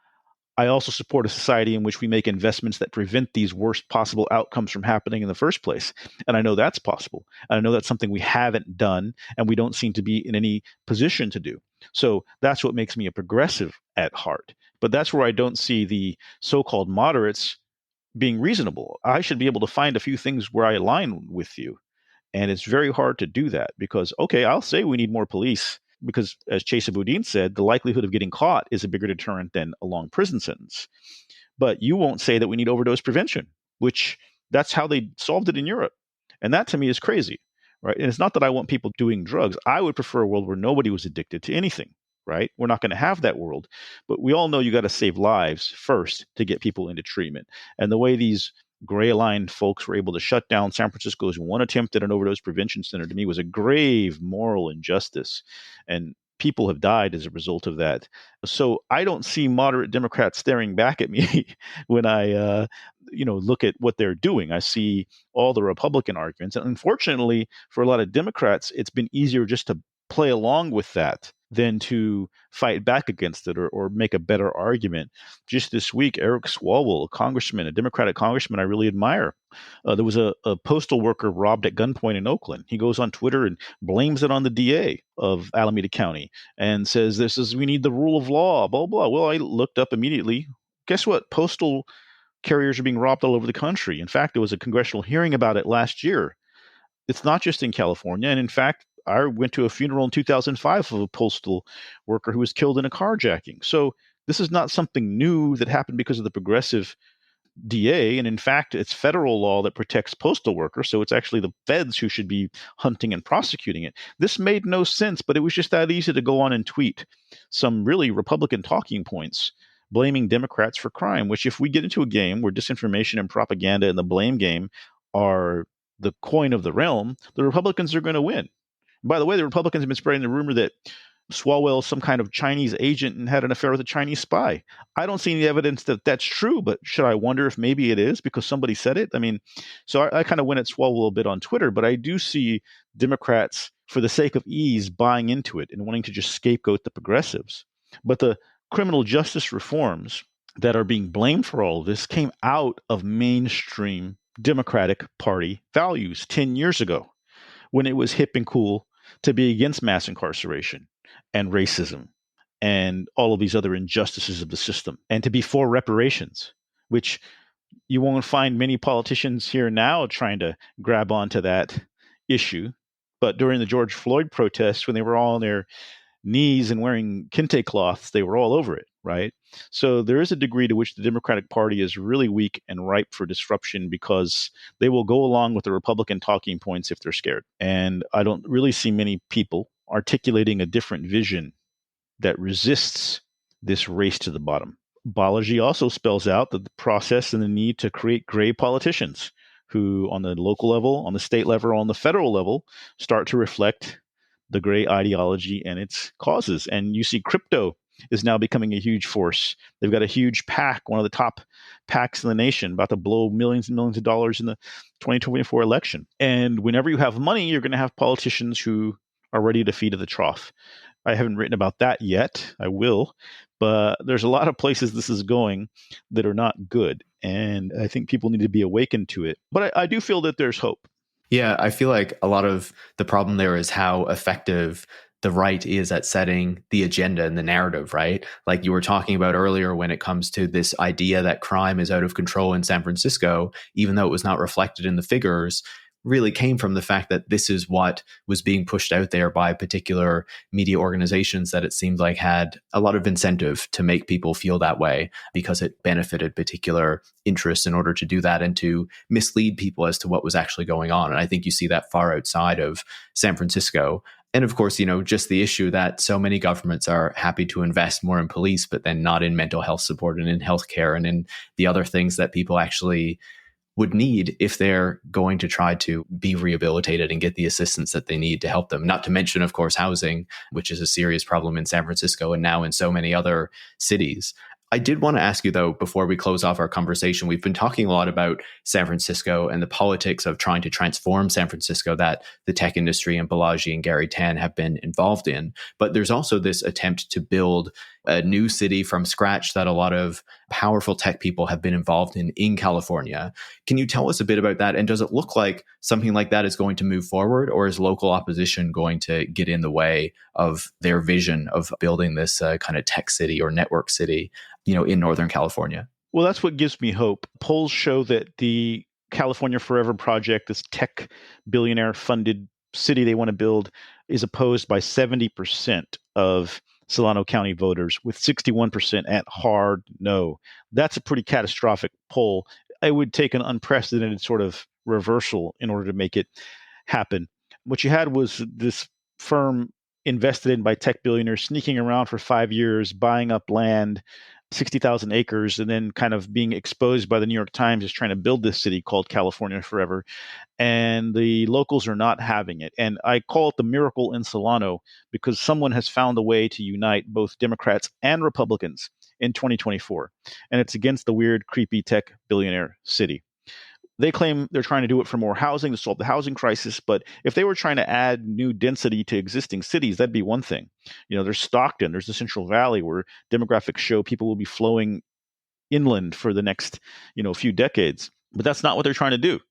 I also support a society in which we make investments that prevent these worst possible outcomes from happening in the first place. And I know that's possible. And I know that's something we haven't done and we don't seem to be in any position to do. So that's what makes me a progressive at heart. But that's where I don't see the so-called moderates being reasonable. I should be able to find a few things where I align with you. And it's very hard to do that because, okay, I'll say we need more police because, as Chesa Boudin said, the likelihood of getting caught is a bigger deterrent than a long prison sentence. But you won't say that we need overdose prevention, which that's how they solved it in Europe. And that to me is crazy, right? And it's not that I want people doing drugs. I would prefer a world where nobody was addicted to anything, right? We're not going to have that world. But we all know you got to save lives first to get people into treatment. And the way these gray-aligned folks were able to shut down San Francisco's one attempt at an overdose prevention center, to me, was a grave moral injustice. And people have died as a result of that. So I don't see moderate Democrats staring back at me when I, look at what they're doing. I see all the Republican arguments. And unfortunately, for a lot of Democrats, it's been easier just to play along with that than to fight back against it or make a better argument. Just this week, Eric Swalwell, a Democratic congressman I really admire, there was a postal worker robbed at gunpoint in Oakland. He goes on Twitter and blames it on the DA of Alameda County and says, we need the rule of law, blah, blah. Well, I looked up immediately. Guess what? Postal carriers are being robbed all over the country. In fact, there was a congressional hearing about it last year. It's not just in California. And in fact, I went to a funeral in 2005 of a postal worker who was killed in a carjacking. So this is not something new that happened because of the progressive DA. And in fact, it's federal law that protects postal workers. So it's actually the feds who should be hunting and prosecuting it. This made no sense, but it was just that easy to go on and tweet some really Republican talking points blaming Democrats for crime, which if we get into a game where disinformation and propaganda and the blame game are the coin of the realm, the Republicans are going to win. By the way, the Republicans have been spreading the rumor that Swalwell is some kind of Chinese agent and had an affair with a Chinese spy. I don't see any evidence that that's true, but should I wonder if maybe it is because somebody said it? I mean, so I kind of went at Swalwell a bit on Twitter, but I do see Democrats, for the sake of ease, buying into it and wanting to just scapegoat the progressives. But the criminal justice reforms that are being blamed for all of this came out of mainstream Democratic Party values 10 years ago when it was hip and cool to be against mass incarceration and racism and all of these other injustices of the system, and to be for reparations, which you won't find many politicians here now trying to grab onto that issue. But during the George Floyd protests, when they were all on their knees and wearing kente cloths, they were all over it, right? So there is a degree to which the Democratic Party is really weak and ripe for disruption because they will go along with the Republican talking points if they're scared. And I don't really see many people articulating a different vision that resists this race to the bottom. Balaji also spells out the process and the need to create gray politicians who, on the local level, on the state level, on the federal level, start to reflect the gray ideology and its causes. And you see crypto is now becoming a huge force. They've got a huge PAC, one of the top PACs in the nation, about to blow millions and millions of dollars in the 2024 election. And whenever you have money, you're going to have politicians who are ready to feed at the trough. I haven't written about that yet. I will. But there's a lot of places this is going that are not good. And I think people need to be awakened to it. But I do feel that there's hope. Yeah, I feel like a lot of the problem there is how effective the right is at setting the agenda and the narrative, right? Like you were talking about earlier when it comes to this idea that crime is out of control in San Francisco, even though it was not reflected in the figures, really came from the fact that this is what was being pushed out there by particular media organizations that it seemed like had a lot of incentive to make people feel that way because it benefited particular interests in order to do that and to mislead people as to what was actually going on. And I think you see that far outside of San Francisco. And of course, just the issue that so many governments are happy to invest more in police, but then not in mental health support and in healthcare and in the other things that people actually would need if they're going to try to be rehabilitated and get the assistance that they need to help them. Not to mention, of course, housing, which is a serious problem in San Francisco and now in so many other cities. I did want to ask you, though, before we close off our conversation, we've been talking a lot about San Francisco and the politics of trying to transform San Francisco that the tech industry and Balaji and Gary Tan have been involved in. But there's also this attempt to build a new city from scratch that a lot of powerful tech people have been involved in California. Can you tell us a bit about that? And does it look like something like that is going to move forward, or is local opposition going to get in the way of their vision of building this kind of tech city or network city, in Northern California? Well, that's what gives me hope. Polls show that the California Forever project, this tech billionaire funded city they want to build, is opposed by 70% of Solano County voters, with 61% at hard no. That's a pretty catastrophic poll. It would take an unprecedented sort of reversal in order to make it happen. What you had was this firm invested in by tech billionaires sneaking around for 5 years, buying up land, 60,000 acres, and then kind of being exposed by the New York Times as trying to build this city called California Forever. And the locals are not having it. And I call it the miracle in Solano because someone has found a way to unite both Democrats and Republicans in 2024. And it's against the weird, creepy tech billionaire city. They claim they're trying to do it for more housing to solve the housing crisis. But if they were trying to add new density to existing cities, that'd be one thing. There's Stockton, there's the Central Valley where demographics show people will be flowing inland for the next, few decades. But that's not what they're trying to do.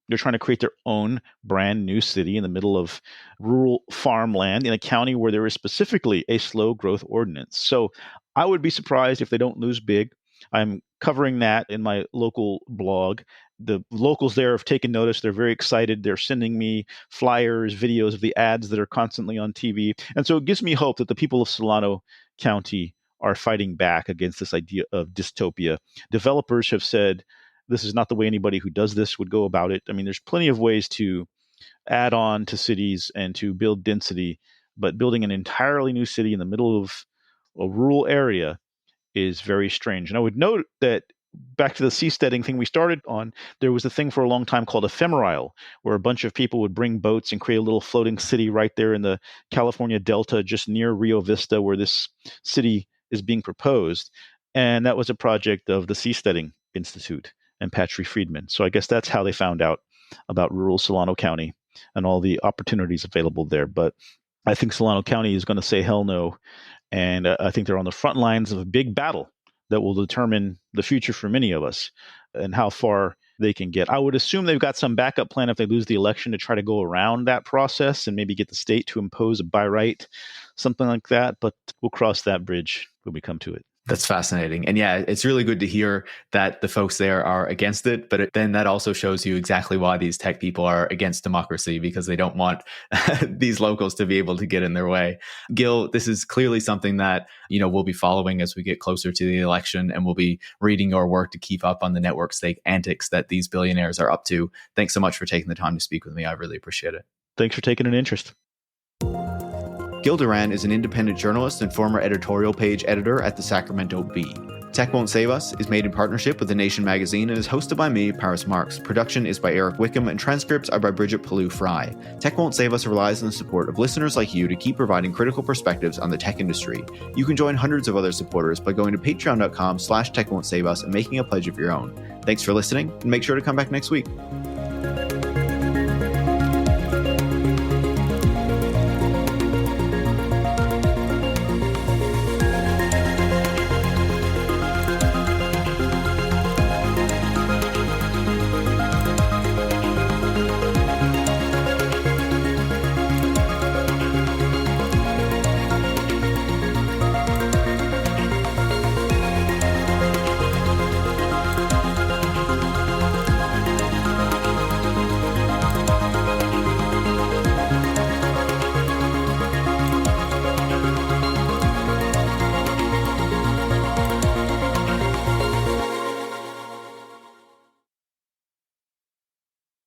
They're trying to create their own brand new city in the middle of rural farmland in a county where there is specifically a slow growth ordinance. So I would be surprised if they don't lose big. I'm covering that in my local blog. The locals there have taken notice. They're very excited. They're sending me flyers, videos of the ads that are constantly on TV. And so it gives me hope that the people of Solano County are fighting back against this idea of dystopia. Developers have said this is not the way anybody who does this would go about it. I mean, there's plenty of ways to add on to cities and to build density, but building an entirely new city in the middle of a rural area is very strange. And I would note that back to the seasteading thing we started on, there was a thing for a long time called ephemeral, where a bunch of people would bring boats and create a little floating city right there in the California Delta, just near Rio Vista, where this city is being proposed. And that was a project of the Seasteading Institute and Patry Friedman. So I guess that's how they found out about rural Solano County and all the opportunities available there. But I think Solano County is going to say hell no. And I think they're on the front lines of a big battle that will determine the future for many of us and how far they can get. I would assume they've got some backup plan if they lose the election to try to go around that process and maybe get the state to impose a by right, something like that. But we'll cross that bridge when we come to it. That's fascinating. And yeah, it's really good to hear that the folks there are against it. But then that also shows you exactly why these tech people are against democracy, because they don't want these locals to be able to get in their way. Gil, this is clearly something that, we'll be following as we get closer to the election, and we'll be reading your work to keep up on the network state antics that these billionaires are up to. Thanks so much for taking the time to speak with me. I really appreciate it. Thanks for taking an interest. Gil Duran is an independent journalist and former editorial page editor at the Sacramento Bee. Tech Won't Save Us is made in partnership with The Nation magazine and is hosted by me, Paris Marx. Production is by Eric Wickham, and transcripts are by Brigitte Pawliw-Fry. Tech Won't Save Us relies on the support of listeners like you to keep providing critical perspectives on the tech industry. You can join hundreds of other supporters by going to patreon.com/techwon'tsaveus and making a pledge of your own. Thanks for listening, and make sure to come back next week.